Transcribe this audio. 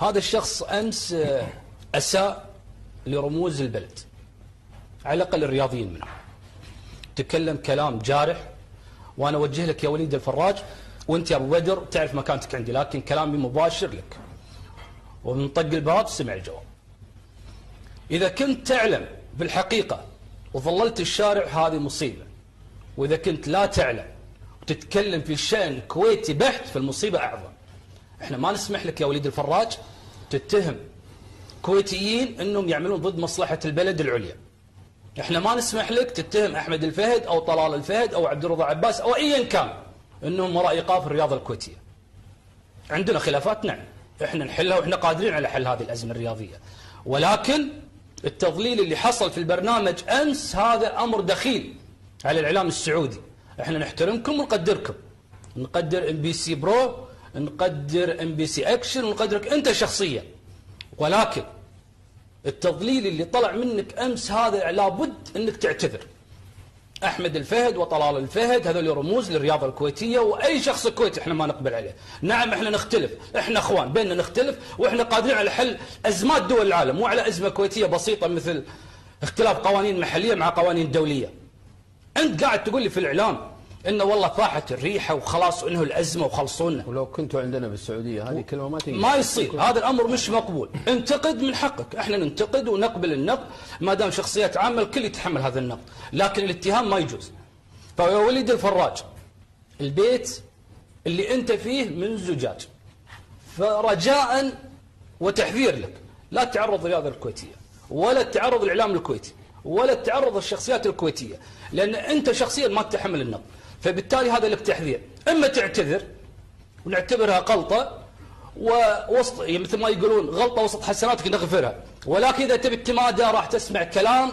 هذا الشخص أمس أساء لرموز البلد، على الأقل الرياضيين منه، تكلم كلام جارح. وأنا أوجه لك يا وليد الفراج، وأنت يا أبو بدر تعرف مكانتك عندي، لكن كلامي مباشر لك، ومن طق الباب سمع الجواب. إذا كنت تعلم بالحقيقة وظللت الشارع هذه مصيبة، وإذا كنت لا تعلم وتتكلم في شأن كويتي بحت فالمصيبة أعظم. احنا ما نسمح لك يا وليد الفراج تتهم كويتيين انهم يعملون ضد مصلحة البلد العليا. احنا ما نسمح لك تتهم احمد الفهد او طلال الفهد او عبد الرضا عباس او ايا كان انهم وراء ايقاف الرياضة الكويتية. عندنا خلافات نعم، احنا نحلها واحنا قادرين على حل هذه الازمة الرياضية، ولكن التضليل اللي حصل في البرنامج امس هذا امر دخيل على الاعلام السعودي. احنا نحترمكم ونقدركم، نقدر MBC برو، نقدر MBC اكشن، ونقدرك انت شخصيا، ولكن التضليل اللي طلع منك امس هذا لابد انك تعتذر. احمد الفهد وطلال الفهد هذول رموز للرياضه الكويتيه، واي شخص كويتي احنا ما نقبل عليه. نعم احنا نختلف، احنا اخوان بيننا نختلف، واحنا قادرين على حل ازمات دول العالم، مو على ازمه كويتيه بسيطه مثل اختلاف قوانين محليه مع قوانين دوليه. انت قاعد تقول لي في الاعلام انه والله طاحت الريحه وخلاص انه الازمه وخلصونا. ولو كنتوا عندنا بالسعوديه هذه كلمه ما تيجي، ما يصير، هذا الامر مش مقبول. انتقد من حقك، احنا ننتقد ونقبل النقد ما دام شخصيات عامه الكل يتحمل هذا النقد، لكن الاتهام ما يجوز. فيا وليد الفراج، البيت اللي انت فيه من زجاج، فرجاء وتحذير لك لا تعرض الرياضه الكويتيه، ولا تعرض الاعلام الكويتي، ولا تعرض الشخصيات الكويتيه، لان انت شخصيا ما تتحمل النقد. فبالتالي هذا لك تحذير، اما تعتذر ونعتبرها غلطه ووسط، مثل ما يقولون غلطه وسط حسناتك نغفرها، ولكن اذا تبي التمادى راح تسمع كلام